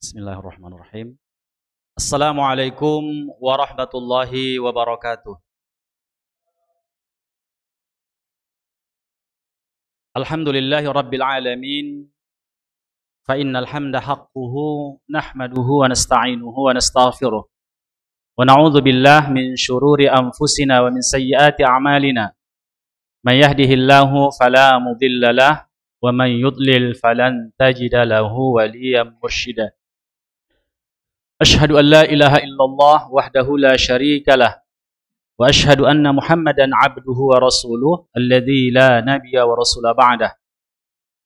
Bismillahirrahmanirrahim. Assalamualaikum warahmatullahi wabarakatuh. Alhamdulillahi rabbil alamin. Fa innal hamda haqquhu nahmaduhu wa nasta'inuhu wa nastaghfiruh. Wa na'udzu billahi min syururi anfusina wa min sayyiati a'malina. May yahdihillahu fala mudilla lahu wa man yudlil falan tajida lahu waliyyan mursyida. Asyhadu an la ilaha illallah wahdahu la syarika lah wa asyhadu anna Muhammadan abduhu wa rasuluh alladzi la nabiyya wa rasula ba'dah.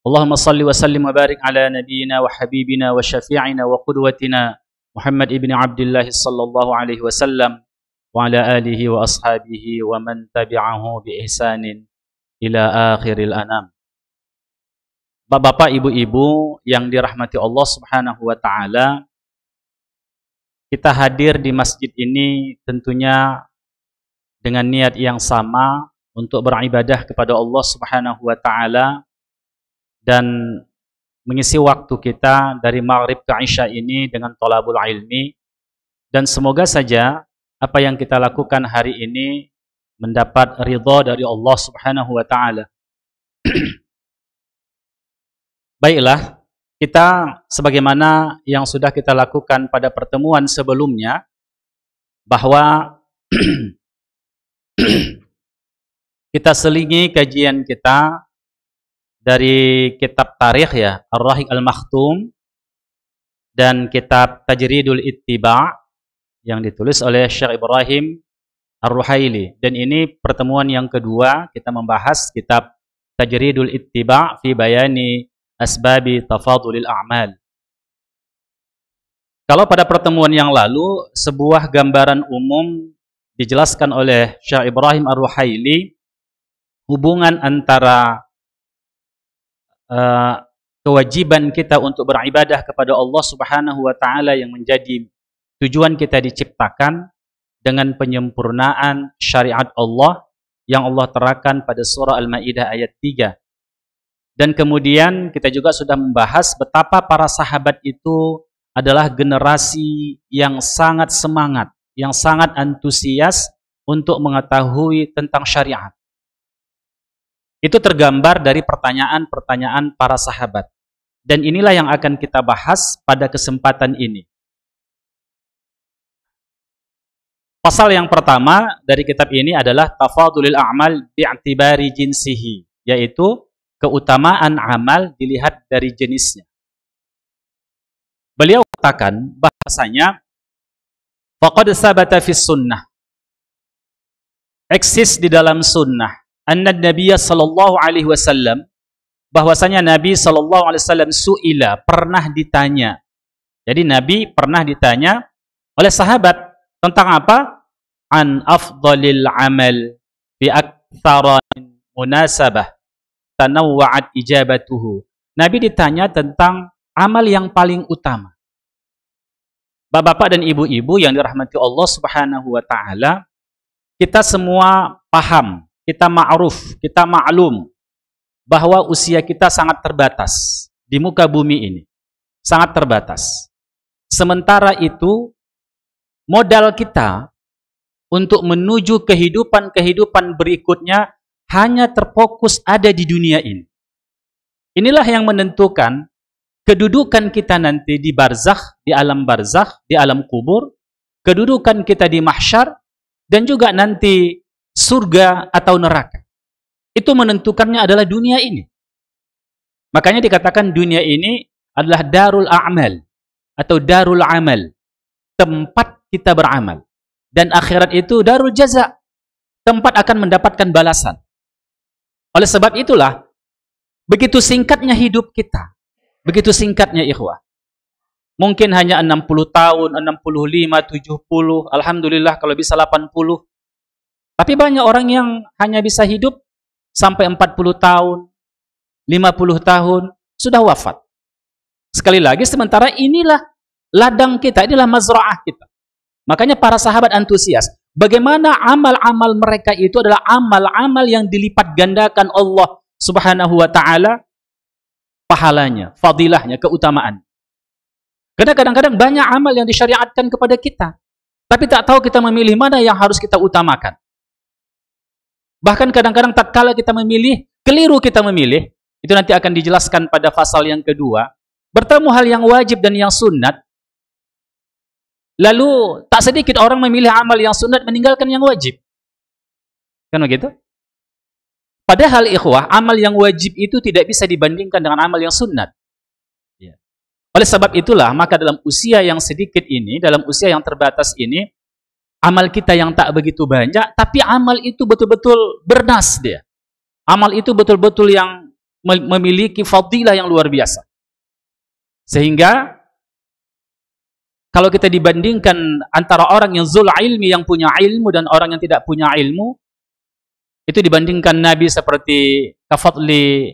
Allahumma salli wa sallim wa barik ala nabiyyina wa habibina wa syafi'ina wa qudwatina Muhammad ibn Abdullah sallallahu alaihi wasallam wa ala alihi wa ashabihi wa man tabi'ahu bi ihsanin ila akhiril anam. Bapak-bapak, ibu-ibu yang dirahmati Allah Subhanahu wa taala, kita hadir di masjid ini tentunya dengan niat yang sama untuk beribadah kepada Allah Subhanahu wa taala dan mengisi waktu kita dari maghrib ke isya ini dengan thalabul ilmi, dan semoga saja apa yang kita lakukan hari ini mendapat ridha dari Allah Subhanahu wa taala. Baiklah, kita sebagaimana yang sudah kita lakukan pada pertemuan sebelumnya, bahwa kita selingi kajian kita dari kitab tarikh ya, Ar-Rahiq Al-Makhtum, dan kitab Tajridul Ittiba' yang ditulis oleh Syekh Ibrahim Ar-Ruhaili. Dan ini pertemuan yang kedua kita membahas kitab Tajridul Ittiba' fi bayani asbabi tafadulil a'mal. Kalau pada pertemuan yang lalu sebuah gambaran umum dijelaskan oleh Syekh Ibrahim Ar-Ruhaili, hubungan antara kewajiban kita untuk beribadah kepada Allah Subhanahu wa taala yang menjadi tujuan kita diciptakan dengan penyempurnaan syariat Allah yang Allah terangkan pada surah Al-Maidah ayat 3. Dan kemudian kita juga sudah membahas betapa para sahabat itu adalah generasi yang sangat semangat, yang sangat antusias untuk mengetahui tentang syariat. Itu tergambar dari pertanyaan-pertanyaan para sahabat. Dan inilah yang akan kita bahas pada kesempatan ini. Pasal yang pertama dari kitab ini adalah tafadulil a'mal bi'tibari jinsihi, yaitu keutamaan amal dilihat dari jenisnya. Beliau katakan bahasanya faqad sabata fis sunnah, eksis di dalam sunnah, anna nabiyya sallallahu alaihi wasallam, bahwasanya Nabi sallallahu alaihi wasallam su'ila, pernah ditanya. Jadi Nabi pernah ditanya oleh sahabat tentang apa? An afdalil amal bi aktsara munasabah tanawwa'at ijabatuhu. Nabi ditanya tentang amal yang paling utama. Bapak-bapak dan ibu-ibu yang dirahmati Allah Subhanahu wa taala, kita semua paham, kita ma'ruf, kita maklum bahwa usia kita sangat terbatas di muka bumi ini. Sangat terbatas. Sementara itu, modal kita untuk menuju kehidupan berikutnya hanya terfokus ada di dunia ini. Inilah yang menentukan kedudukan kita nanti di barzakh, di alam barzakh, di alam kubur, kedudukan kita di mahsyar, dan juga nanti surga atau neraka. Itu menentukannya adalah dunia ini. Makanya dikatakan dunia ini adalah darul a'mal atau darul amal, tempat kita beramal. Dan akhirat itu darul jaza, tempat akan mendapatkan balasan. Oleh sebab itulah, begitu singkatnya hidup kita. Begitu singkatnya ikhwah. Mungkin hanya 60 tahun, 65, 70, alhamdulillah kalau bisa 80. Tapi banyak orang yang hanya bisa hidup sampai 40 tahun, 50 tahun, sudah wafat. Sekali lagi, sementara inilah ladang kita, inilah mazra'ah kita. Makanya para sahabat antusias. Bagaimana amal-amal mereka itu adalah amal-amal yang dilipat gandakan Allah Subhanahu wa ta'ala pahalanya, fadilahnya, keutamaan. Karena kadang-kadang banyak amal yang disyariatkan kepada kita, tapi tak tahu kita memilih mana yang harus kita utamakan. Bahkan kadang-kadang tatkala kita memilih, keliru kita memilih, itu nanti akan dijelaskan pada pasal yang kedua. Bertemu hal yang wajib dan yang sunat, lalu tak sedikit orang memilih amal yang sunat meninggalkan yang wajib. Kan begitu? Padahal ikhwah, amal yang wajib itu tidak bisa dibandingkan dengan amal yang sunat. Oleh sebab itulah, maka dalam usia yang sedikit ini, dalam usia yang terbatas ini, amal kita yang tak begitu banyak, tapi amal itu betul-betul bernas dia. Amal itu betul-betul yang memiliki fadilah yang luar biasa. Sehingga, kalau kita dibandingkan antara orang yang zul ilmi, yang punya ilmu, dan orang yang tidak punya ilmu, itu dibandingkan Nabi seperti kafadli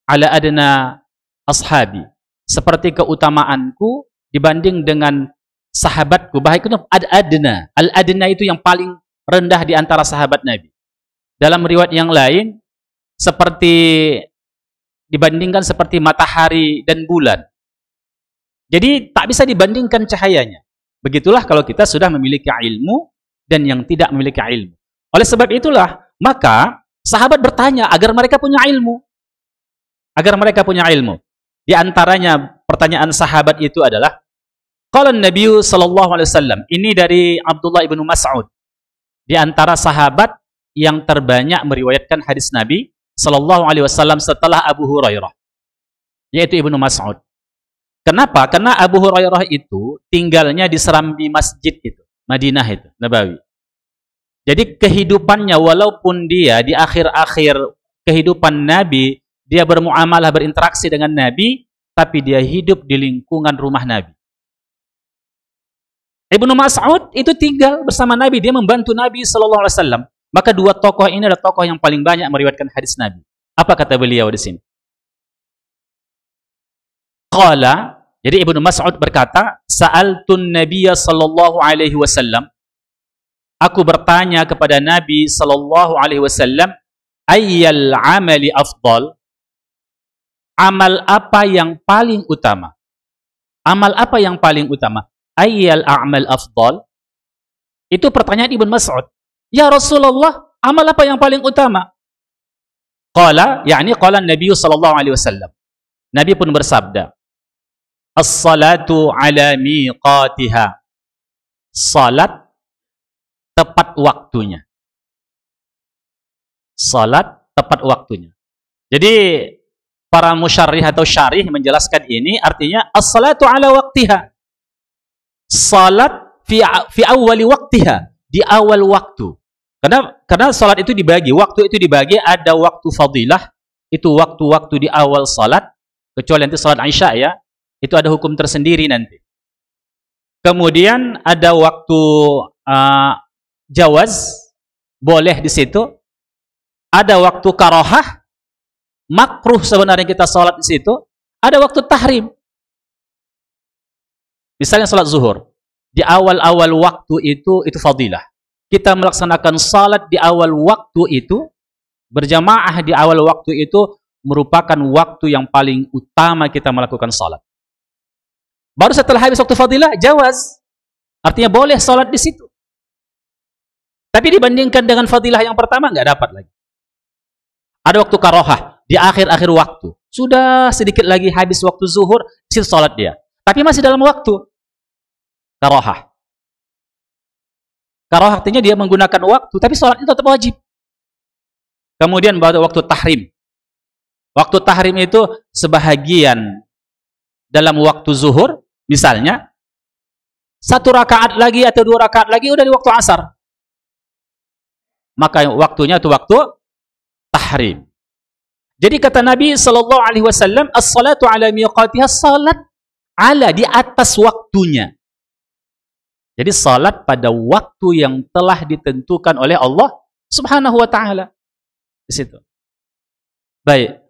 ala adna ashabi. Seperti keutamaanku dibanding dengan sahabatku. Bahkan ad-adna. Al-adna itu yang paling rendah di antara sahabat Nabi. Dalam riwayat yang lain, seperti dibandingkan seperti matahari dan bulan. Jadi tak bisa dibandingkan cahayanya. Begitulah kalau kita sudah memiliki ilmu dan yang tidak memiliki ilmu. Oleh sebab itulah, maka sahabat bertanya agar mereka punya ilmu. Agar mereka punya ilmu. Di antaranya pertanyaan sahabat itu adalah, qala Nabi sallallahu alaihi wasallam, ini dari Abdullah ibnu Mas'ud. Di antara sahabat yang terbanyak meriwayatkan hadis Nabi sallallahu alaihi wasallam setelah Abu Hurairah, yaitu Ibnu Mas'ud. Kenapa? Karena Abu Hurairah itu tinggalnya di serambi masjid itu, Madinah itu, Nabawi. Jadi kehidupannya, walaupun dia di akhir-akhir kehidupan Nabi, dia bermuamalah, berinteraksi dengan Nabi, tapi dia hidup di lingkungan rumah Nabi. Ibnu Mas'ud itu tinggal bersama Nabi, dia membantu Nabi sallallahu alaihi wasallam. Maka dua tokoh ini adalah tokoh yang paling banyak meriwayatkan hadis Nabi. Apa kata beliau di sini? Qala, jadi Ibnu Mas'ud berkata, sa'altun Nabiyya sallallahu alaihi wasallam. Aku bertanya kepada Nabi sallallahu alaihi wasallam, ayyal amali afdal? Amal apa yang paling utama? Amal apa yang paling utama? Ayyal a'mal afdal? Itu pertanyaan Ibnu Mas'ud. Ya Rasulullah, amal apa yang paling utama? Qala, yakni qala Nabi sallallahu alaihi wasallam. Nabi pun bersabda, as-salatu ala miqatiha. Salat tepat waktunya. Salat tepat waktunya. Jadi para musyarrih atau syarih menjelaskan ini artinya as-salatu ala waqtiha. Salat fi awwali waqtiha, di awal waktu. Karena salat itu dibagi, waktu itu dibagi, ada waktu fadilah, itu waktu-waktu di awal salat, kecuali nanti salat Isya ya, itu ada hukum tersendiri nanti. Kemudian ada waktu jawaz, boleh di situ. Ada waktu karohah, makruh sebenarnya kita salat di situ. Ada waktu tahrim. Misalnya salat zuhur, di awal-awal waktu itu fadilah. Kita melaksanakan salat di awal waktu itu, berjamaah di awal waktu itu merupakan waktu yang paling utama kita melakukan salat. Baru setelah habis waktu fadilah, jawaz. Artinya boleh salat di situ. Tapi dibandingkan dengan fadilah yang pertama, nggak dapat lagi. Ada waktu karohah, di akhir-akhir waktu. Sudah sedikit lagi habis waktu zuhur, situ salat dia. Tapi masih dalam waktu karohah. Karohah artinya dia menggunakan waktu, tapi salat itu tetap wajib. Kemudian baru waktu tahrim. Waktu tahrim itu sebahagian dalam waktu zuhur, misalnya, 1 rakaat lagi atau 2 rakaat lagi udah di waktu asar. Maka waktunya itu waktu tahrim. Jadi kata Nabi sallallahu alaihi wasallam, as-salatu ala miqatiha, salat ala, di atas waktunya. Jadi salat pada waktu yang telah ditentukan oleh Allah Subhanahu wa taala. Di situ. Baik.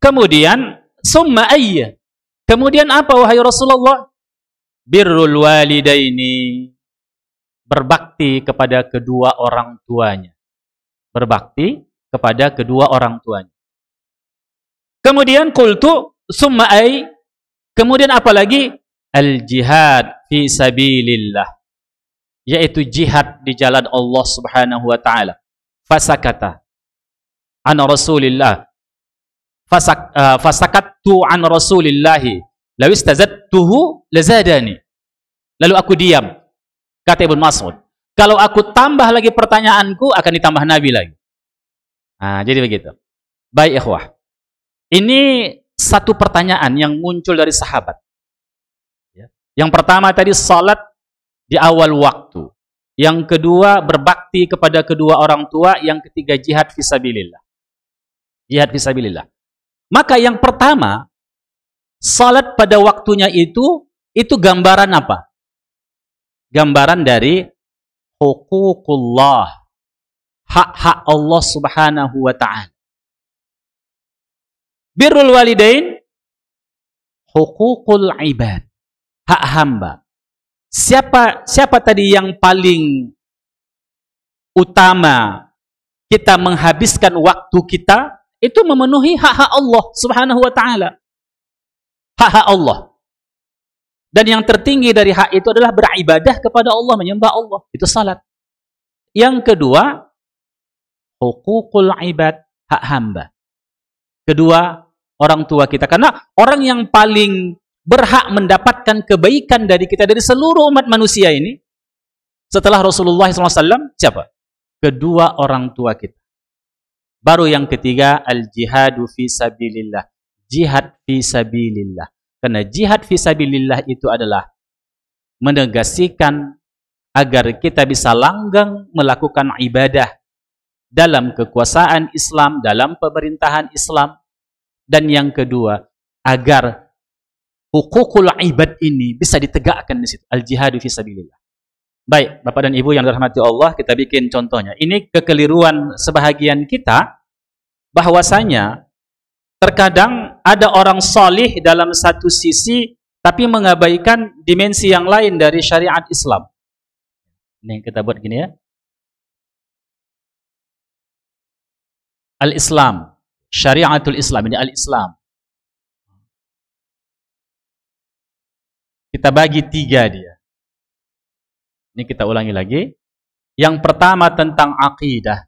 Kemudian summa ayya. Kemudian apa wahai Rasulullah? Birrul walidaini. Berbakti kepada kedua orang tuanya. Berbakti kepada kedua orang tuanya. Kemudian qultu summa ay. Kemudian apa lagi? al-jihad fi sabilillah, yaitu jihad di jalan Allah Subhanahu wa taala. Fasakata an Rasulillah, fasakattu an Rasulillah, law istazadtuhu lazadani. Lalu aku diam, kata Ibnu Mas'ud. Kalau aku tambah lagi pertanyaanku, akan ditambah Nabi lagi. Nah, jadi begitu. Baik ikhwah, ini satu pertanyaan yang muncul dari sahabat. Yang pertama tadi salat di awal waktu. Yang kedua berbakti kepada kedua orang tua. Yang ketiga jihad fisabilillah. Jihad fisabilillah. Maka yang pertama, salat pada waktunya itu gambaran apa? Gambaran dari huququllah, hak-hak Allah Subhanahu wa ta'ala. Birrul walidain, huququl ibad, hak hamba. Siapa tadi yang paling utama kita menghabiskan waktu kita? Itu memenuhi hak-hak Allah Subhanahu wa ta'ala. Hak-hak Allah. Dan yang tertinggi dari hak itu adalah beribadah kepada Allah, menyembah Allah. Itu salat. Yang kedua, huququl ibad, hak hamba. Kedua, orang tua kita. Karena orang yang paling berhak mendapatkan kebaikan dari kita, dari seluruh umat manusia ini, setelah Rasulullah SAW, siapa? Kedua orang tua kita. Baru yang ketiga, al-jihadu fi sabilillah. Jihad fi sabilillah. Karena jihad fi sabilillah itu adalah menegasikan agar kita bisa langgeng melakukan ibadah dalam kekuasaan Islam, dalam pemerintahan Islam. Dan yang kedua, agar huququl ibad ini bisa ditegakkan di situ. Al-jihadu fi sabilillah. Baik, Bapak dan Ibu yang dirahmati Allah, kita bikin contohnya. Ini kekeliruan sebahagian kita, bahwasanya terkadang ada orang salih dalam satu sisi, tapi mengabaikan dimensi yang lain dari syariat Islam. Ini yang kita buat gini ya. Al-Islam, syariatul Islam, ini al-Islam. Kita bagi tiga dia. Ini kita ulangi lagi. Yang pertama tentang aqidah.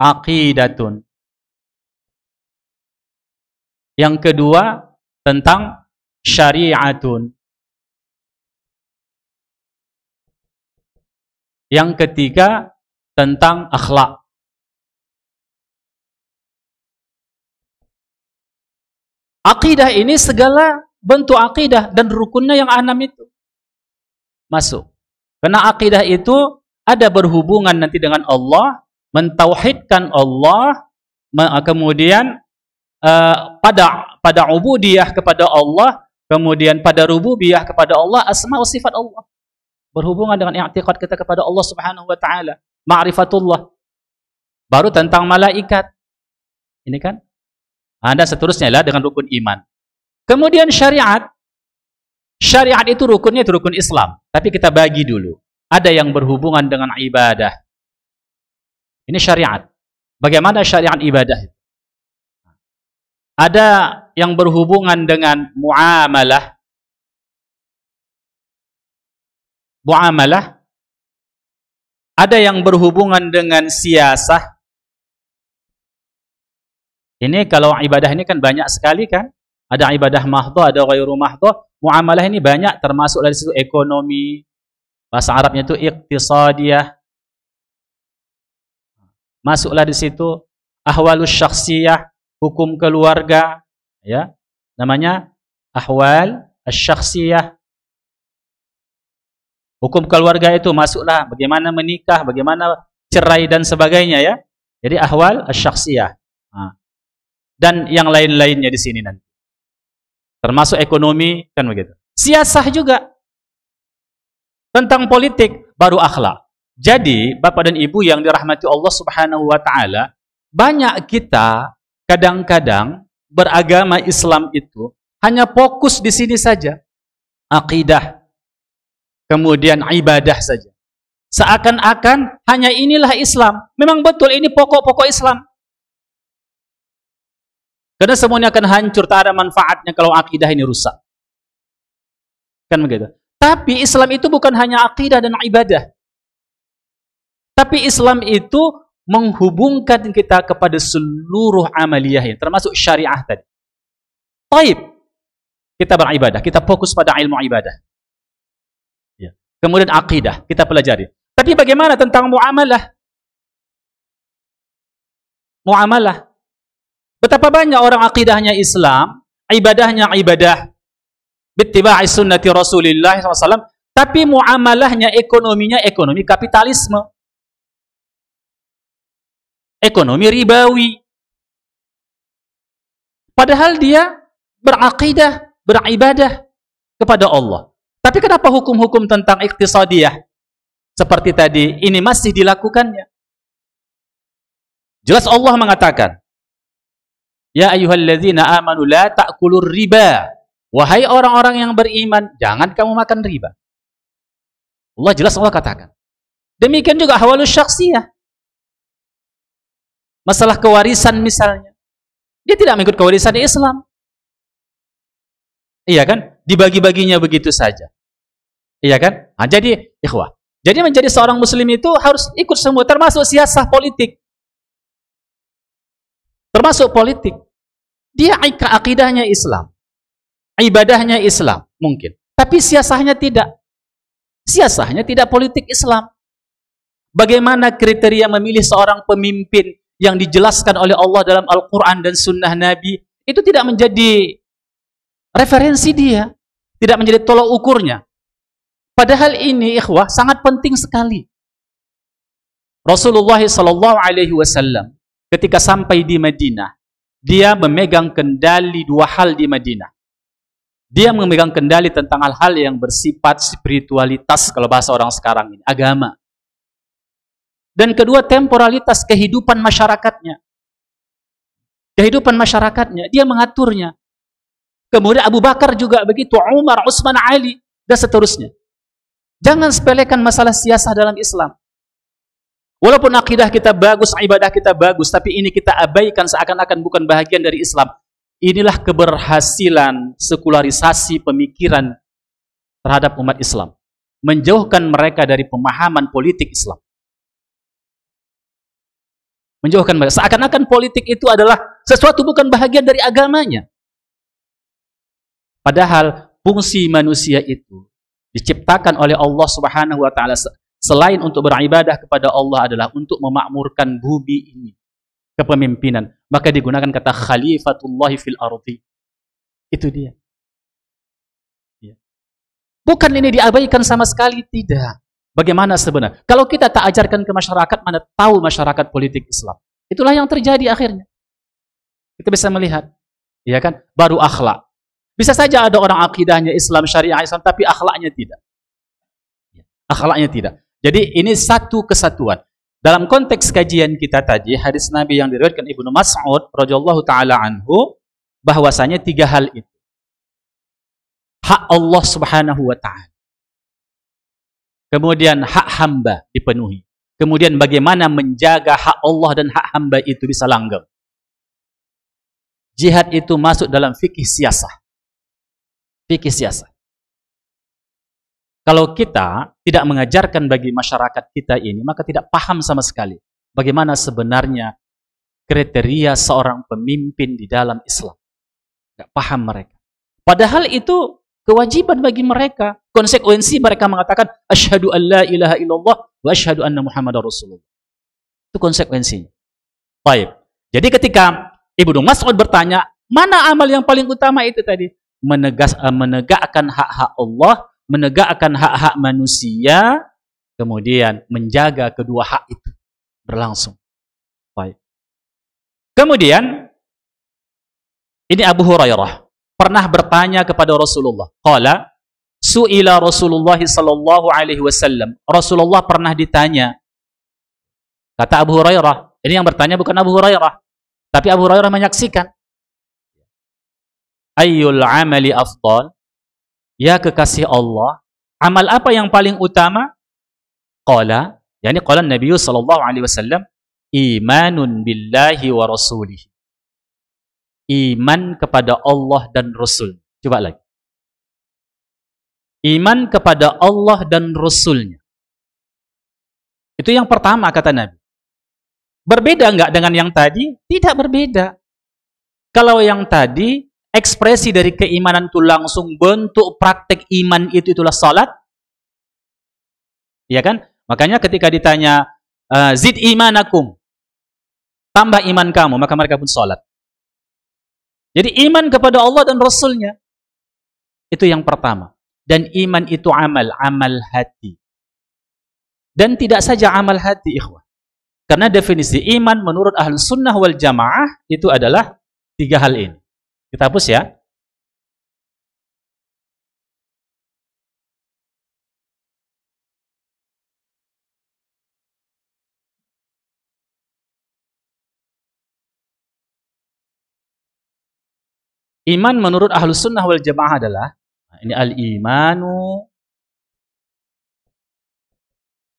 Aqidatun. Yang kedua tentang syariatun. Yang ketiga tentang akhlak. Aqidah ini segala bentuk aqidah dan rukunnya yang 6 itu masuk. Karena aqidah itu ada berhubungan nanti dengan Allah, mentauhidkan Allah, kemudian pada ubudiyah kepada Allah, kemudian pada rububiyah kepada Allah, asma wa sifat Allah. Berhubungan dengan i'tiqad kita kepada Allah Subhanahu wa taala, ma'rifatullah. Baru tentang malaikat. Ini kan? Anda seterusnya lah dengan rukun iman. Kemudian syariat. Syariat itu rukunnya itu rukun Islam. Tapi kita bagi dulu. Ada yang berhubungan dengan ibadah. Ini syariat. Bagaimana syariat ibadah? Ada yang berhubungan dengan muamalah. Muamalah. Ada yang berhubungan dengan siasah. Ini kalau ibadah ini kan banyak sekali kan. Ada ibadah mahdhah, ada ghairu mahdhah. Muamalah ini banyak, termasuk dari situ ekonomi. Bahasa Arabnya itu iqtisadiyah. Masuklah di situ ahwalus syakhsiyah, hukum keluarga, ya. Namanya ahwal asy-syakhsiyah. Hukum keluarga itu masuklah bagaimana menikah, bagaimana cerai dan sebagainya ya. Jadi ahwal asy-syakhsiyah. Dan yang lain-lainnya di sini nanti. Termasuk ekonomi kan begitu. Siasah juga. Tentang politik baru akhlak. Jadi Bapak dan Ibu yang dirahmati Allah Subhanahu wa taala, banyak kita kadang-kadang beragama Islam itu hanya fokus di sini saja. Aqidah. Kemudian ibadah saja. Seakan-akan hanya inilah Islam. Memang betul ini pokok-pokok Islam. Karena semuanya akan hancur, tak ada manfaatnya kalau akidah ini rusak. Kan begitu. Tapi Islam itu bukan hanya akidah dan ibadah. Tapi Islam itu menghubungkan kita kepada seluruh amaliyahnya, termasuk syariah tadi. Baik, kita beribadah, kita fokus pada ilmu ibadah. Ya. Kemudian akidah, kita pelajari. Tapi bagaimana tentang muamalah? Muamalah. Betapa banyak orang akidahnya Islam, ibadahnya ibadah, bittiba'i sunnati Rasulillah SAW, tapi muamalahnya, ekonominya, ekonomi kapitalisme. Ekonomi ribawi. Padahal dia berakidah, beribadah kepada Allah. Tapi kenapa hukum-hukum tentang iktisadiyah seperti tadi ini masih dilakukannya? Jelas Allah mengatakan, ya ayyuhalladzina amanu la ta'kulur riba. Wahai orang-orang yang beriman, jangan kamu makan riba. Allah jelas Allah katakan. Demikian juga hawalus syakhsiyah. Masalah kewarisan misalnya. Dia tidak mengikut kewarisan Islam. Iya kan? Dibagi-baginya begitu saja. Iya kan? Nah, jadi ikhwah. Jadi menjadi seorang muslim itu harus ikut semua, termasuk siasah politik. Termasuk politik. Dia akidahnya Islam. Ibadahnya Islam mungkin. Tapi siasahnya tidak. Siasahnya tidak politik Islam. Bagaimana kriteria memilih seorang pemimpin yang dijelaskan oleh Allah dalam Al-Quran dan Sunnah Nabi, itu tidak menjadi referensi dia. Tidak menjadi tolak ukurnya. Padahal ini, ikhwah, sangat penting sekali. Rasulullah SAW ketika sampai di Madinah, dia memegang kendali dua hal di Madinah. Dia memegang kendali tentang hal-hal yang bersifat spiritualitas, kalau bahasa orang sekarang ini, agama. Dan kedua, temporalitas, kehidupan masyarakatnya. Kehidupan masyarakatnya, dia mengaturnya. Kemudian Abu Bakar juga begitu, Umar, Utsman, Ali, dan seterusnya. Jangan sepelekan masalah siasah dalam Islam. Walaupun akidah kita bagus, ibadah kita bagus, tapi ini kita abaikan seakan-akan bukan bahagian dari Islam. Inilah keberhasilan sekularisasi pemikiran terhadap umat Islam. Menjauhkan mereka dari pemahaman politik Islam. Menjauhkan mereka. Seakan-akan politik itu adalah sesuatu bukan bahagian dari agamanya. Padahal fungsi manusia itu diciptakan oleh Allah Subhanahu wa taala selain untuk beribadah kepada Allah adalah untuk memakmurkan bumi ini, kepemimpinan. Maka digunakan kata khalifatullahi fil ardi. Itu dia. Bukan ini diabaikan sama sekali, tidak. Bagaimana sebenarnya? Kalau kita tak ajarkan ke masyarakat, mana tahu masyarakat politik Islam. Itulah yang terjadi akhirnya. Kita bisa melihat, ya kan? Baru akhlak. Bisa saja ada orang akidahnya Islam, syariah Islam, tapi akhlaknya tidak. Akhlaknya tidak. Jadi ini satu kesatuan. Dalam konteks kajian kita tadi, hadis Nabi yang diriwayatkan Ibnu Mas'ud radhiyallahu taala anhu, bahwasanya tiga hal itu. Hak Allah Subhanahu wa taala. Kemudian hak hamba dipenuhi. Kemudian bagaimana menjaga hak Allah dan hak hamba itu bisa langgeng. Jihad itu masuk dalam fikih siasah. Fikih siasah. Kalau kita tidak mengajarkan bagi masyarakat kita ini, maka tidak paham sama sekali bagaimana sebenarnya kriteria seorang pemimpin di dalam Islam. Tidak paham mereka. Padahal itu kewajiban bagi mereka. Konsekuensi mereka mengatakan asyhadu an la ilaha illallah wa asyhadu anna Muhammadar Rasulullah. Itu konsekuensinya. Baik. Jadi ketika Ibnu Mas'ud bertanya, mana amal yang paling utama itu tadi? Menegakkan hak-hak Allah, menegakkan hak-hak manusia, kemudian menjaga kedua hak itu berlangsung. Baik. Kemudian ini Abu Hurairah pernah bertanya kepada Rasulullah. Qala su'ila Rasulullah sallallahu alaihi wasallam. Rasulullah pernah ditanya. Kata Abu Hurairah, ini yang bertanya bukan Abu Hurairah, tapi Abu Hurairah menyaksikan. Ayyul amali afdal? Ya kekasih Allah, amal apa yang paling utama? Qala, yani qala Nabi sallallahu alaihi wasallam, imanun billahi wa rasulih. iman kepada Allah dan Rasul. Coba lagi. Iman kepada Allah dan Rasulnya. Itu yang pertama kata Nabi. Berbeda enggak dengan yang tadi? Tidak berbeda. Kalau yang tadi, ekspresi dari keimanan itu langsung bentuk praktek iman itulah salat. Ya kan? Makanya ketika ditanya, zid imanakum, tambah iman kamu, maka mereka pun salat. Jadi iman kepada Allah dan Rasulnya. Itu yang pertama. Dan iman itu amal hati. Dan tidak saja amal hati, ikhwah. Karena definisi iman menurut Ahlus Sunnah wal Jamaah itu adalah 3 hal ini. Kita hapus ya. Iman menurut Ahlus Sunnah wal Jamaah adalah, ini al-imanu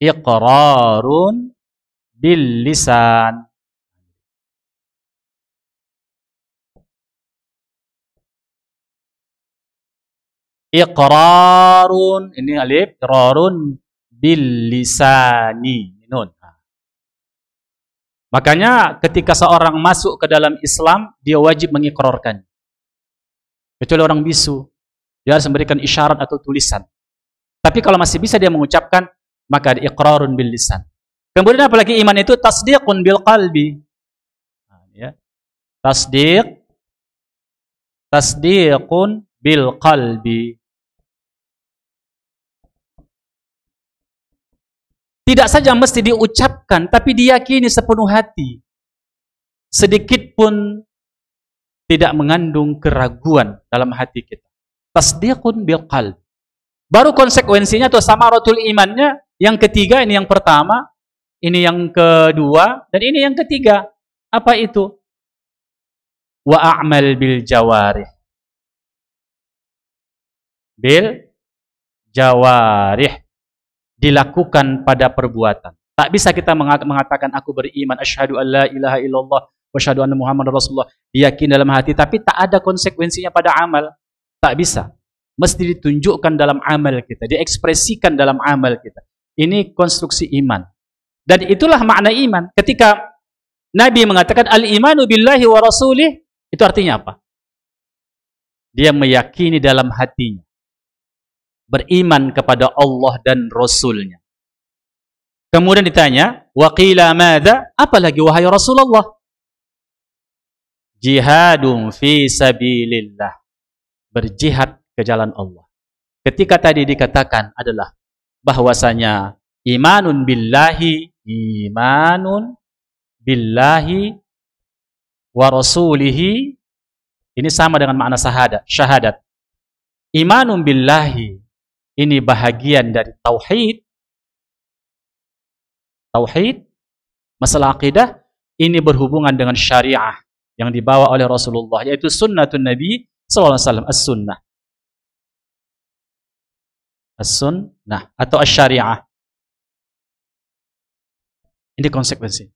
iqrarun bil lisan. Iqrarun, ini alif, iqrarun bil lisani. Nun. Makanya ketika seorang masuk ke dalam Islam, dia wajib mengikrarkan. Kecuali orang bisu, dia harus memberikan isyarat atau tulisan. Tapi kalau masih bisa dia mengucapkan, maka iqrarun bil lisan. Kemudian apalagi iman itu tasdiqun bil qalbi. Ya. Tasdiqun bil qalbi. Tidak saja mesti diucapkan, tapi diyakini sepenuh hati. Sedikit pun tidak mengandung keraguan dalam hati kita. Tasdiqun bil qalb. Baru konsekuensinya atau samaratul imannya, yang ketiga, ini yang pertama, ini yang kedua, dan ini yang ketiga. Apa itu? Wa a'mal bil jawarih. Bil jawarih. Dilakukan pada perbuatan. Tak bisa kita mengatakan aku beriman, asyhadu an la ilaha illallah wa asyhadu anna Muhammadar Rasulullah, diyakini dalam hati tapi tak ada konsekuensinya pada amal. Tak bisa. Mesti ditunjukkan dalam amal kita, diekspresikan dalam amal kita. Ini konstruksi iman. Dan itulah makna iman. Ketika Nabi mengatakan al-imanu billahi wa rasulih, itu artinya apa? Dia meyakini dalam hatinya. Beriman kepada Allah dan Rasulnya. Kemudian ditanya, waqila madza? Apalagi wahai Rasulullah? Jihadun fi sabilillah. Berjihad ke jalan Allah. Ketika tadi dikatakan adalah bahwasanya imanun billahi wa rasulihi, ini sama dengan makna syahadat. Imanun billahi, ini bahagian dari tauhid. Tauhid, masalah akidah, ini berhubungan dengan syariah yang dibawa oleh Rasulullah, yaitu sunnatun Nabi SAW, as-sunnah. As-sunnah atau as-syariah. Ini konsekuensi.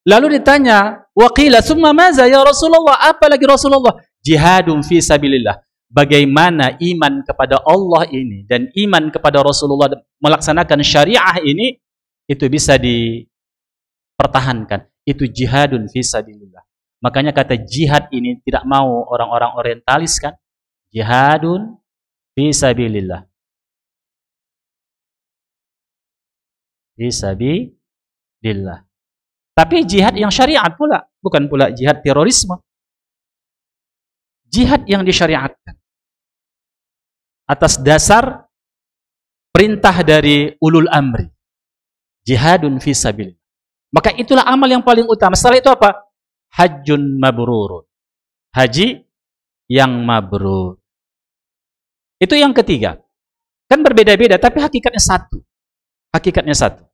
Lalu ditanya, waqila summa maza ya Rasulullah? Apa lagi Rasulullah? Jihadun fi sabilillah. Bagaimana iman kepada Allah ini dan iman kepada Rasulullah melaksanakan syariah ini, itu bisa dipertahankan. Itu jihadun fi sabilillah. Makanya kata jihad ini tidak mau orang-orang orientalis kan? Jihadun fi sabilillah. Fi sabilillah. Tapi jihad yang syariat pula, bukan pula jihad terorisme. Jihad yang disyariatkan atas dasar perintah dari ulul amri. Jihadun fi sabilillah. Maka itulah amal yang paling utama. Setelah itu apa? Hajjun mabrurun. Haji yang mabrur. Itu yang ketiga. Kan berbeda-beda, tapi hakikatnya satu. Hakikatnya satu.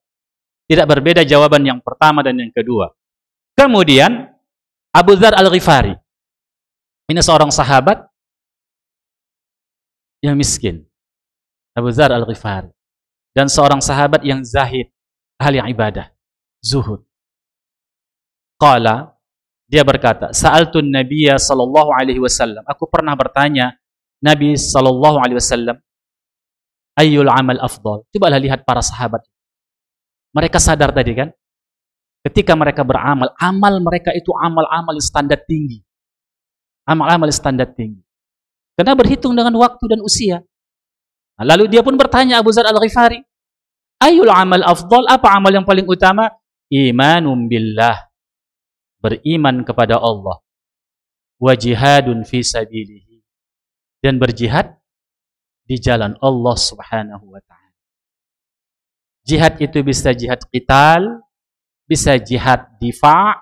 Tidak berbeda jawaban yang pertama dan yang kedua. Kemudian Abu Dzar Al-Ghifari. Ini seorang sahabat yang miskin. Abu Dzar Al-Ghifari. Dan seorang sahabat yang zahid, ahli ibadah, zuhud. Qala, Dia berkata, Sa'altun Nabiyya sallallahu alaihi wasallam. Aku pernah bertanya Nabi sallallahu alaihi wasallam, ayyul amal afdal. Cobalah lihat para sahabat. Mereka sadar tadi kan? Ketika mereka beramal, amal mereka itu amal-amal standar tinggi. Amal-amal standar tinggi. Karena berhitung dengan waktu dan usia. Nah, lalu dia pun bertanya Abu Dzar Al-Ghifari, ayyul amal afdal? Apa amal yang paling utama? Imanum billah. Beriman kepada Allah. Wa jihadun fi sabilihi. Dan berjihad di jalan Allah Subhanahu wa ta'ala. Jihad itu bisa jihad qital, bisa jihad difa',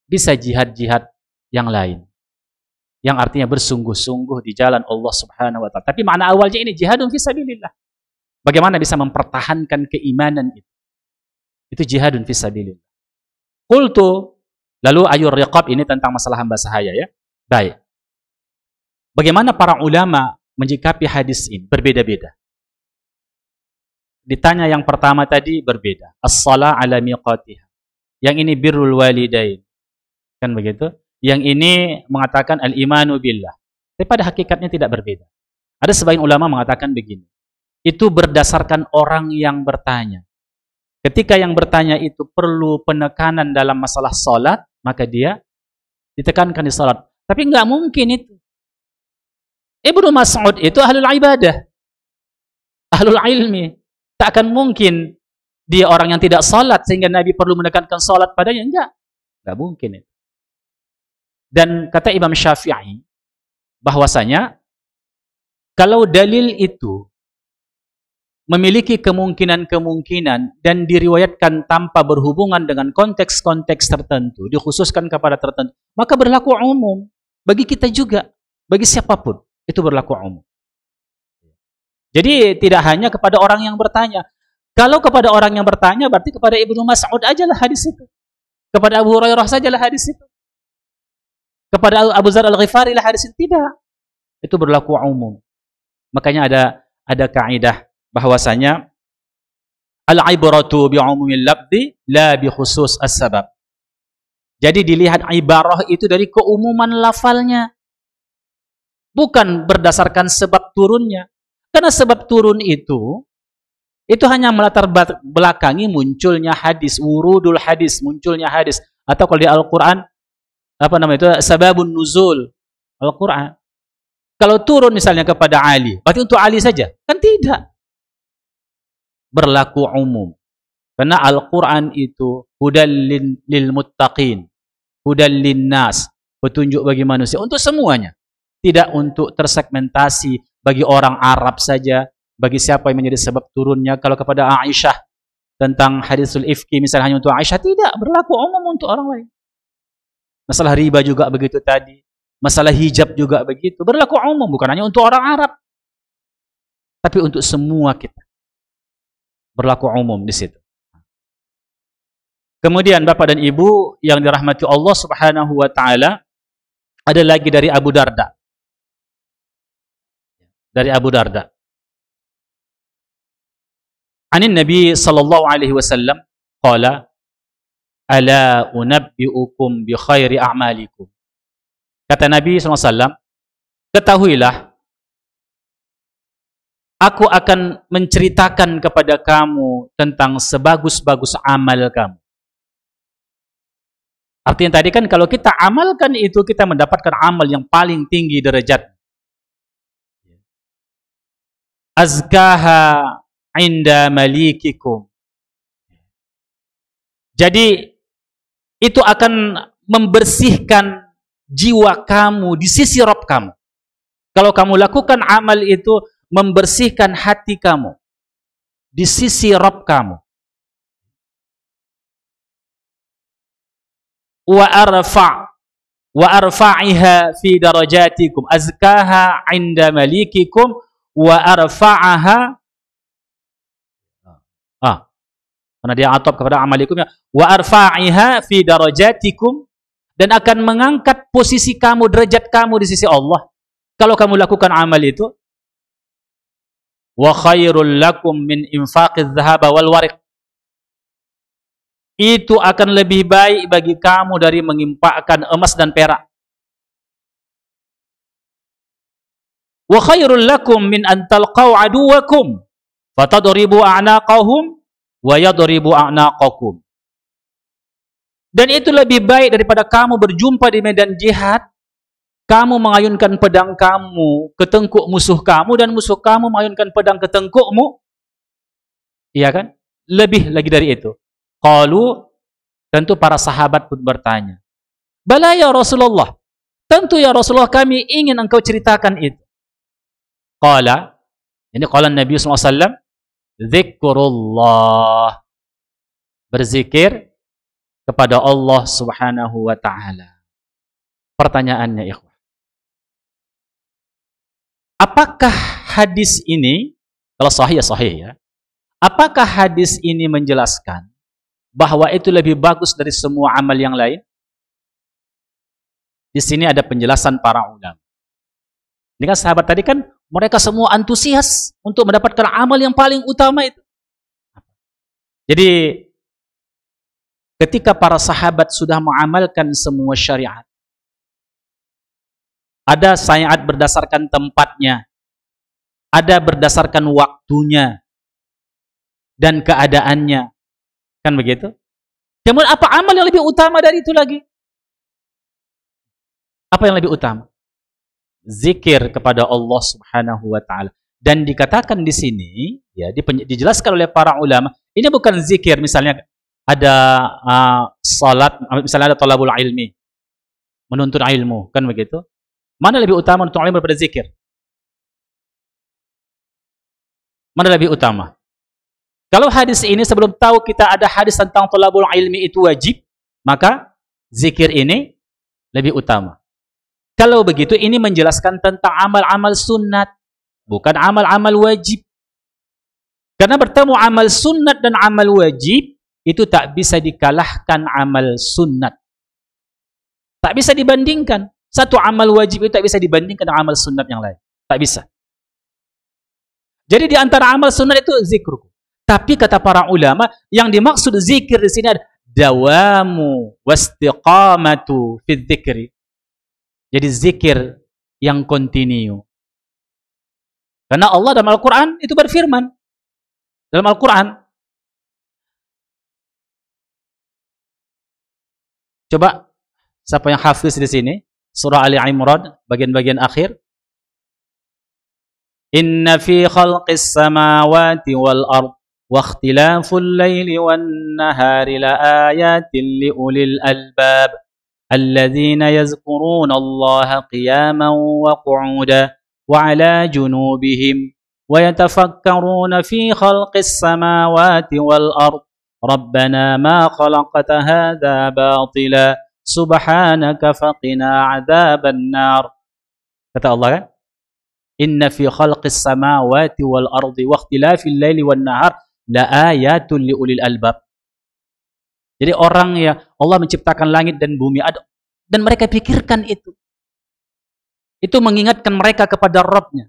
bisa jihad-jihad yang lain. Yang artinya bersungguh-sungguh di jalan Allah Subhanahu wa ta'ala. Tapi makna awalnya ini jihadun fi sabilillah. Bagaimana bisa mempertahankan keimanan itu? Itu jihadun fi sabilillah. Qultu, lalu ayur riqab ini tentang masalah hamba sahaya ya. Baik. Bagaimana para ulama menyikapi hadis ini? Berbeda-beda. Ditanya yang pertama tadi berbeda. As-salah ala miqatiha. Yang ini birrul walidain. Kan begitu? Yang ini mengatakan al-imanu billah. Tapi pada hakikatnya tidak berbeda. Ada sebagian ulama mengatakan begini. Itu berdasarkan orang yang bertanya. Ketika yang bertanya itu perlu penekanan dalam masalah salat, maka dia ditekankan di salat. Tapi enggak mungkin itu. Ibnu Mas'ud itu ahlul ibadah. Ahlul ilmi. Tak akan mungkin dia orang yang tidak salat sehingga Nabi perlu menekankan salat padanya. Enggak mungkin itu. Dan kata Imam Syafi'i bahwasanya kalau dalil itu memiliki kemungkinan-kemungkinan dan diriwayatkan tanpa berhubungan dengan konteks-konteks tertentu, dikhususkan kepada tertentu, maka berlaku umum bagi kita juga, bagi siapapun, itu berlaku umum. Jadi tidak hanya kepada orang yang bertanya. Kalau kepada orang yang bertanya, berarti kepada Ibnu Mas'ud ajalah hadis itu. Kepada Abu Hurairah sajalah hadis itu. Kepada Abu Dzar Al-Ghifari lah hadis itu. Tidak. Itu berlaku umum. Makanya ada kaidah bahwasanya al-ibratu bi'umumil lafzi la bi khusus as-sabab. Jadi dilihat ibarah itu dari keumuman lafalnya. Bukan berdasarkan sebab turunnya. Karena sebab turun itu hanya melatar belakangi munculnya hadis, wurudul hadis, munculnya hadis. Atau kalau di Al-Quran, apa namanya itu, sababun nuzul Al-Quran. Kalau turun misalnya kepada Ali, berarti untuk Ali saja? Kan tidak. Berlaku umum. Karena Al-Quran itu hudal lil muttaqin, hudal lin nas, petunjuk bagi manusia, untuk semuanya. Tidak untuk tersegmentasi bagi orang Arab saja, bagi siapa yang menjadi sebab turunnya. Kalau kepada Aisyah tentang hadisul ifki misalnya hanya untuk Aisyah, tidak, berlaku umum untuk orang lain. Masalah riba juga begitu tadi, masalah hijab juga begitu, berlaku umum, bukan hanya untuk orang Arab, tapi untuk semua kita. Berlaku umum di situ. Kemudian Bapak dan Ibu yang dirahmati Allah Subhanahu wa taala, ada lagi dari Abu Darda. Dari Abu Darda. Anin Nabi sallallahu alaihi wasallam qala ala unabbiukum bi khairi a'malikum. Kata Nabi sallallahu alaihi wasallam, ketahuilah aku akan menceritakan kepada kamu tentang sebagus-bagus amal kamu. Artinya tadi kan kalau kita amalkan itu kita mendapatkan amal yang paling tinggi derajat. Azkaha inda malikikum. Jadi itu akan membersihkan jiwa kamu di sisi Rabb kamu. Kalau kamu lakukan amal itu membersihkan hati kamu di sisi Rabb kamu. Wa arfa'iha fi darajatikum. Azkaha inda malikikum wa arfa'aha karena dia atop kepada amalikum ya, wa arfa'iha fi darajatikum, dan akan mengangkat posisi kamu, derajat kamu di sisi Allah kalau kamu lakukan amal itu. Wa khairul lakum min infaqiz dhahaba wal wariq, itu akan lebih baik bagi kamu dari mengimpakkan emas dan perak. Wa khairul lakum min an talqaw aduwakum fatadribu a'naqahum wa yadribu a'naqakum. Dan itu lebih baik daripada kamu berjumpa di medan jihad, kamu mengayunkan pedang kamu ke tengkuk musuh kamu dan musuh kamu mengayunkan pedang ke tengkukmu. Iya kan? Lebih lagi dari itu. Qalu, tentu para sahabat pun bertanya, "Bala ya Rasulullah." Tentu ya Rasulullah, kami ingin engkau ceritakan itu. Qala, ini qala Nabi sallallahu alaihi wasallam, "Dzikrullah." Berzikir kepada Allah Subhanahu wa taala. Pertanyaannya, ikhwah, apakah hadis ini, kalau sahih ya sahih ya, apakah hadis ini menjelaskan bahwa itu lebih bagus dari semua amal yang lain? Di sini ada penjelasan para ulama. Ini kan sahabat tadi kan mereka semua antusias untuk mendapatkan amal yang paling utama itu. Jadi ketika para sahabat sudah mengamalkan semua syariat, ada syariat berdasarkan tempatnya, ada berdasarkan waktunya dan keadaannya, kan begitu? Kemudian apa amal yang lebih utama dari itu lagi? Apa yang lebih utama? Zikir kepada Allah Subhanahu wa taala. Dan dikatakan di sini, ya, dijelaskan oleh para ulama, ini bukan zikir misalnya ada salat, misalnya ada talabul ilmi, menuntut ilmu, kan begitu? Mana lebih utama menuntut ilmu daripada zikir? Mana lebih utama? Kalau hadis ini sebelum tahu kita ada hadis tentang talabul ilmi itu wajib, maka zikir ini lebih utama. Kalau begitu ini menjelaskan tentang amal-amal sunat, bukan amal-amal wajib. Karena bertemu amal sunat dan amal wajib, itu tak bisa dikalahkan amal sunnat. Tak bisa dibandingkan. Satu amal wajib itu tak bisa dibandingkan dengan amal sunnat yang lain. Tak bisa. Jadi di antara amal sunnat itu zikr. Tapi kata para ulama, yang dimaksud zikir di sini ada dawamu wastiqamatu fi dzikri. Jadi zikir yang kontinu. Karena Allah dalam Al-Quran itu berfirman. Dalam Al-Quran, coba siapa yang hafiz di sini? Surah Ali Imran bagian-bagian akhir. Inna fi khalqis samawati wal ard wa ikhtilaful laili wan nahari la ayatin li ulil albab alladzina yazkuruna Allah qiyaman wa qu'udan wa ala junubihim wa yatafakkaruna fi khalqis samawati wal ard Rabbana ma khalaqta hadza batila subhanaka faqina adzaban nar. Kata Allah kan, inna fi khalqis samawati wal ardi wa ikhtilafil laili wan nahar la ayatul li ulil albab. Jadi orang ya Allah menciptakan langit dan bumi dan mereka pikirkan itu. Itu mengingatkan mereka kepada Rabb-nya.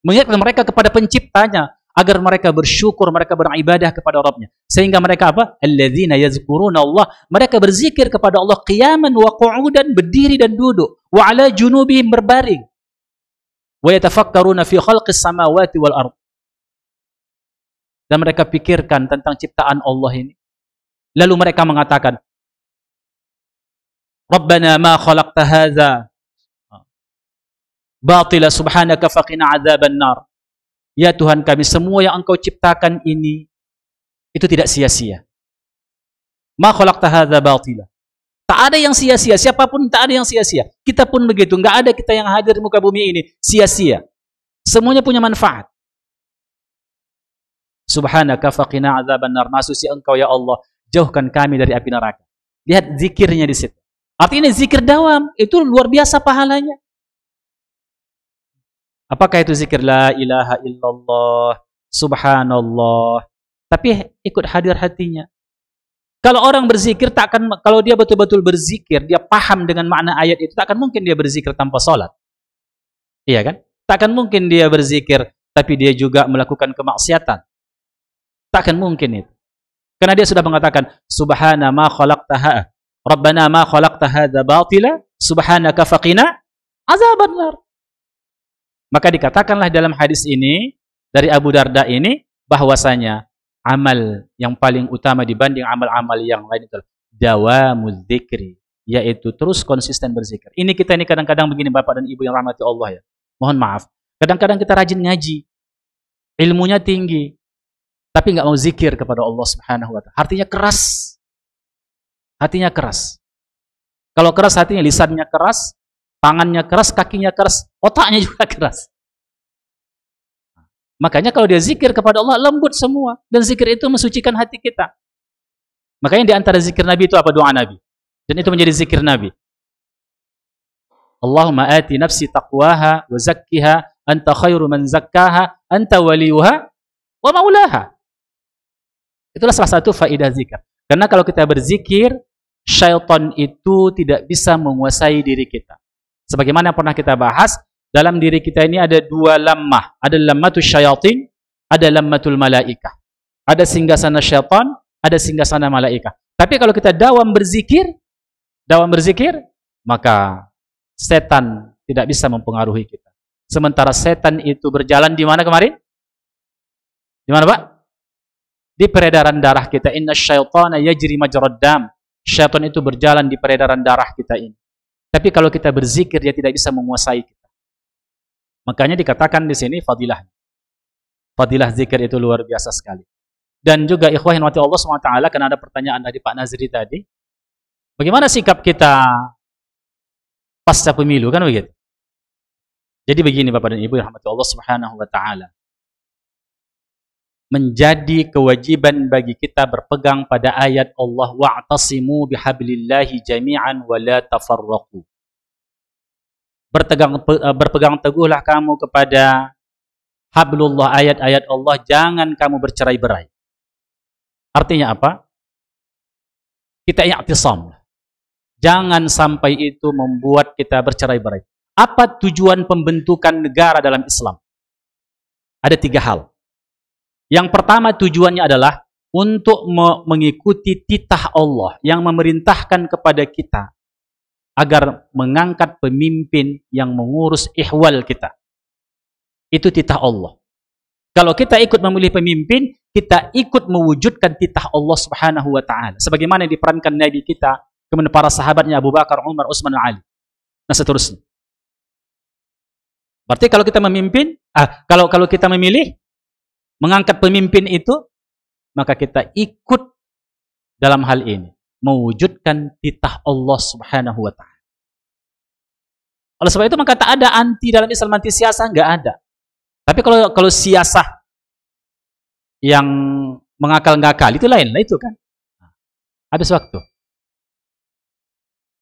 Mengingatkan mereka kepada penciptanya agar mereka bersyukur, mereka beribadah kepada Rabb-nya. Sehingga mereka apa? Alladzina yazkuruna Allah. Mereka berzikir kepada Allah qiyaman wa qu'udan, berdiri dan duduk. Wa ala junubihim, berbaring. Wa yatafakkaruna fi khalqis samawati wal ard. Dan mereka pikirkan tentang ciptaan Allah ini. Lalu mereka mengatakan, Rabbana ma khalaqta hadza batila subhanaka faqina adzaban nar. Ya Tuhan kami, semua yang Engkau ciptakan ini itu tidak sia-sia. Ma khalaqta hadza batila. Tak ada yang sia-sia, siapapun tak ada yang sia-sia. Kita pun begitu, enggak ada kita yang hadir di muka bumi ini sia-sia. Semuanya punya manfaat. Subhanaka faqina adzaban nar. Maha suci Engkau ya Allah, jauhkan kami dari api neraka. Lihat zikirnya di situ. Artinya zikir dawam, itu luar biasa pahalanya. Apakah itu zikir la ilaha illallah, subhanallah, tapi ikut hadir hatinya. Kalau orang berzikir, kalau dia betul-betul berzikir, dia paham dengan makna ayat itu, tak akan mungkin dia berzikir tanpa sholat. Iya kan? Tak akan mungkin dia berzikir, tapi dia juga melakukan kemaksiatan. Tak akan mungkin itu. Karena dia sudah mengatakan, Subhana ma khalaqtaha, Rabbana ma khalaqta hadza batila, subhanaka faqina azabannar. Maka dikatakanlah dalam hadis ini dari Abu Darda ini bahwasanya amal yang paling utama dibanding amal-amal yang lain itu dawamuz dzikri, yaitu terus konsisten berzikir. Ini kita ini kadang-kadang begini Bapak dan Ibu yang rahmati Allah ya. Mohon maaf. Kadang-kadang kita rajin ngaji, ilmunya tinggi, tapi nggak mau zikir kepada Allah Subhanahu wa taala. Hatinya keras. Hatinya keras. Kalau keras hatinya, lisannya keras, tangannya keras, kakinya keras, otaknya juga keras. Makanya kalau dia zikir kepada Allah lembut semua, dan zikir itu mensucikan hati kita. Makanya di antara zikir Nabi itu apa? Doa Nabi. Dan itu menjadi zikir Nabi. Allahumma ati nafsi taqwaha wa zakkiha anta khairu man zakkaha anta waliyuha wa maulaha. Itulah salah satu faedah zikir. Karena kalau kita berzikir, syaitan itu tidak bisa menguasai diri kita. Sebagaimana pernah kita bahas, dalam diri kita ini ada dua lammah. Ada lammatul syayatin, ada lammatul malaikah. Ada singgasana syaitan, ada singgasana malaikah. Tapi kalau kita dawam berzikir, maka setan tidak bisa mempengaruhi kita. Sementara setan itu berjalan di mana kemarin? Di mana, Pak? Di peredaran darah kita. Inna syaitana yajri majrad dam. Syaitan itu berjalan di peredaran darah kita ini. Tapi kalau kita berzikir, dia tidak bisa menguasai kita. Makanya dikatakan di sini fadilah. Fadilah zikir itu luar biasa sekali. Dan juga ikhwah yang Allah SWT, karena ada pertanyaan dari Pak Nazri tadi. Bagaimana sikap kita pasca pemilu, kan begitu? Jadi begini Bapak dan Ibu yang rahmati Allah Subhanahu wa taala. Menjadi kewajiban bagi kita berpegang pada ayat Allah wa'tasimu bihablillahi jami'an wa la tafarraqu. Berpegang teguhlah kamu kepada hablullah, ayat-ayat Allah, jangan kamu bercerai-berai. Artinya apa? Kita i'tisam. Jangan sampai itu membuat kita bercerai-berai. Apa tujuan pembentukan negara dalam Islam? Ada 3 hal. Yang pertama tujuannya adalah untuk mengikuti titah Allah yang memerintahkan kepada kita agar mengangkat pemimpin yang mengurus ihwal kita. Itu titah Allah. Kalau kita ikut memilih pemimpin, kita ikut mewujudkan titah Allah Subhanahu wa taala. Sebagaimana yang diperankan Nabi kita kepada para sahabatnya Abu Bakar, Umar, Utsman, Ali. Nah, seterusnya. Berarti kalau kita memimpin, kalau kita memilih mengangkat pemimpin itu, maka kita ikut dalam hal ini, mewujudkan titah Allah Subhanahu wa taala. Oleh sebab itu maka tak ada anti dalam Islam, anti siasah, enggak ada. Tapi kalau siasah yang mengakal-ngakal itu lain lah itu kan. Habis waktu.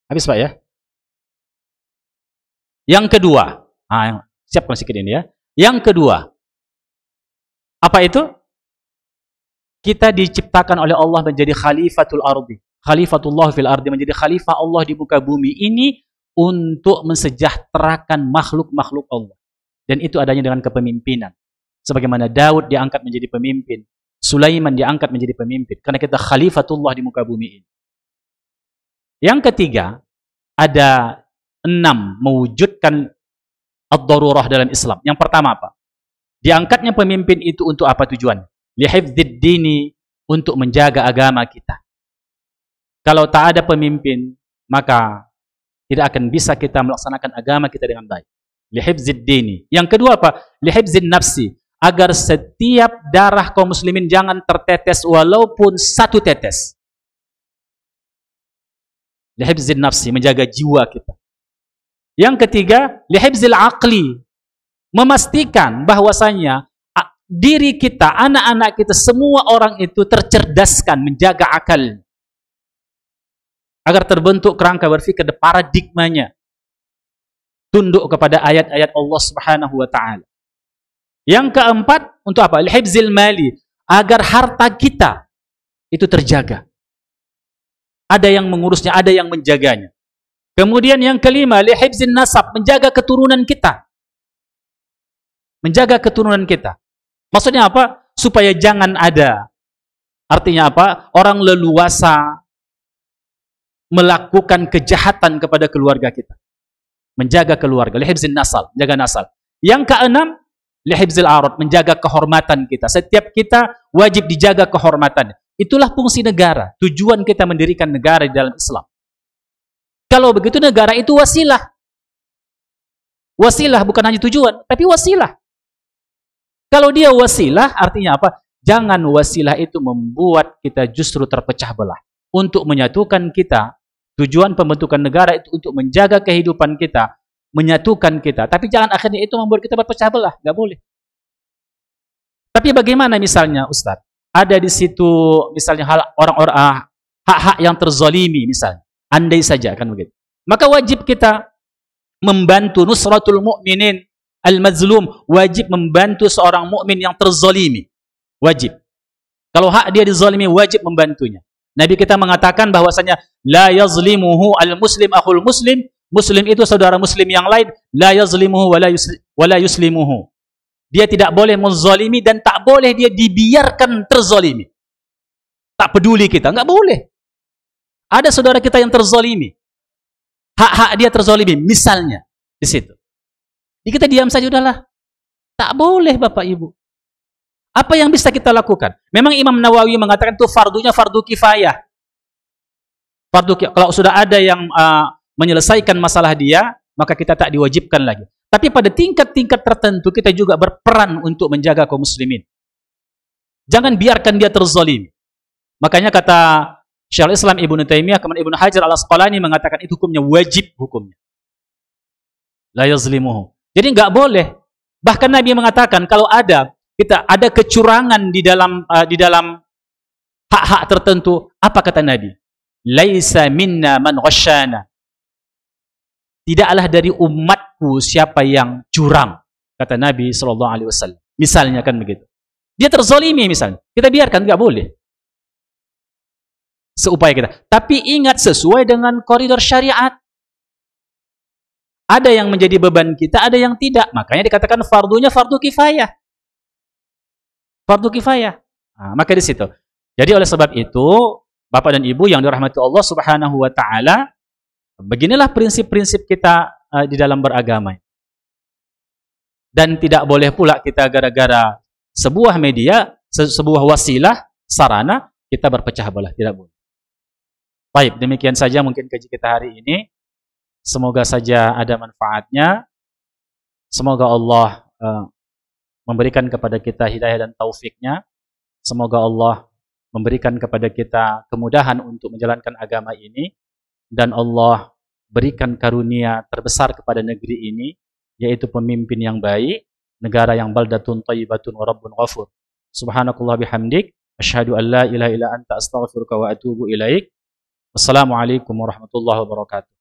Habis Pak ya. Yang kedua, siap sedikit ini ya. Yang kedua, apa itu? Kita diciptakan oleh Allah menjadi khalifatul ardi. Khalifatullah fil ardi, menjadi khalifah Allah di muka bumi ini untuk mensejahterakan makhluk-makhluk Allah. Dan itu adanya dengan kepemimpinan. Sebagaimana Daud diangkat menjadi pemimpin, Sulaiman diangkat menjadi pemimpin, karena kita khalifatullah di muka bumi ini. Yang ketiga, ada 6 mewujudkan ad-darurah dalam Islam. Yang pertama apa? Diangkatnya pemimpin itu untuk apa tujuan? Lihifdzid dini, untuk menjaga agama kita. Kalau tak ada pemimpin, maka tidak akan bisa kita melaksanakan agama kita dengan baik. Lihifdzid dini. Yang kedua apa? Lihifdzid nafsi, agar setiap darah kaum muslimin jangan tertetes walaupun 1 tetes. Lihifdzid nafsi, menjaga jiwa kita. Yang ketiga, lihifdzil aqli, memastikan bahwasanya diri kita, anak-anak kita, semua orang itu tercerdaskan, menjaga akal agar terbentuk kerangka berpikir, paradigmanya tunduk kepada ayat-ayat Allah Subhanahu wa taala. Yang keempat, untuk apa? Lihifzil mali, agar harta kita itu terjaga. Ada yang mengurusnya, ada yang menjaganya. Kemudian yang kelima, lihifzin nasab, menjaga keturunan kita. Menjaga keturunan kita. Maksudnya apa? Supaya jangan ada Artinya apa? Orang leluasa melakukan kejahatan kepada keluarga kita. Menjaga keluarga, lihibzil nasal, menjaga nasal. Yang keenam, lihibzil arad, menjaga kehormatan kita. Setiap kita wajib dijaga kehormatan. Itulah fungsi negara. Tujuan kita mendirikan negara di dalam Islam. Kalau begitu negara itu wasilah. Wasilah bukan hanya tujuan, tapi wasilah. Kalau dia wasilah, artinya apa? Jangan wasilah itu membuat kita justru terpecah belah. Untuk menyatukan kita, tujuan pembentukan negara itu untuk menjaga kehidupan kita, menyatukan kita. Tapi jangan akhirnya itu membuat kita berpecah belah. Nggak boleh. Tapi bagaimana misalnya, Ustaz? Ada di situ misalnya hal orang-orang hak-hak yang terzalimi misalnya. Andai saja kan begitu. Maka wajib kita membantu nusratul mu'minin al-mazlum, wajib membantu seorang mukmin yang terzalimi. Wajib. Kalau hak dia dizalimi, wajib membantunya. Nabi kita mengatakan bahwasanya la yazlimuhu al-muslim akhul muslim, muslim itu saudara muslim yang lain, la yazlimuhu wa la yuslimuhu. Dia tidak boleh menzalimi dan tak boleh dia dibiarkan terzalimi. Tak peduli kita, enggak boleh. Ada saudara kita yang terzalimi. Hak-hak dia terzalimi, misalnya di situ. Jadi kita diam saja udahlah. Tak boleh Bapak Ibu. Apa yang bisa kita lakukan? Memang Imam Nawawi mengatakan itu fardunya fardu kifayah. Kalau sudah ada yang menyelesaikan masalah dia, maka kita tak diwajibkan lagi. Tapi pada tingkat-tingkat tertentu kita juga berperan untuk menjaga kaum muslimin. Jangan biarkan dia terzalimi. Makanya kata Syekhul Islam Ibnu Taimiyah, kemudian Ibnu Hajar Al-Asqalani mengatakan itu hukumnya wajib hukumnya. La yazlimuhu. Jadi enggak boleh. Bahkan Nabi mengatakan kalau ada kecurangan di dalam hak-hak tertentu, apa kata Nabi? Laisa minna man ghasyana. Tidaklah dari umatku siapa yang curang, kata Nabi sallallahu alaihi wasallam. Misalnya kan begitu. Dia terzalimi misalnya. Kita biarkan, enggak boleh. Seupaya kita. Tapi ingat sesuai dengan koridor syariat. Ada yang menjadi beban kita, ada yang tidak. Makanya dikatakan fardunya fardu kifayah. Fardu kifayah. Nah, maka di situ. Jadi oleh sebab itu, Bapak dan Ibu yang dirahmati Allah Subhanahu wa taala, beginilah prinsip-prinsip kita di dalam beragama. Dan tidak boleh pula kita gara-gara sebuah media, sebuah wasilah, sarana, kita berpecah belah. Tidak boleh. Baik, demikian saja mungkin kaji kita hari ini. Semoga saja ada manfaatnya. Semoga Allah memberikan kepada kita hidayah dan taufiknya. Semoga Allah memberikan kepada kita kemudahan untuk menjalankan agama ini. Dan Allah berikan karunia terbesar kepada negeri ini, yaitu pemimpin yang baik, negara yang baldatun thayyibatun wa rabbun ghafur. Subhanakallah bihamdik, asyhadu an la ilaha illa anta astaghfiruka wa atubu ilaik. Wassalamualaikum warahmatullahi wabarakatuh.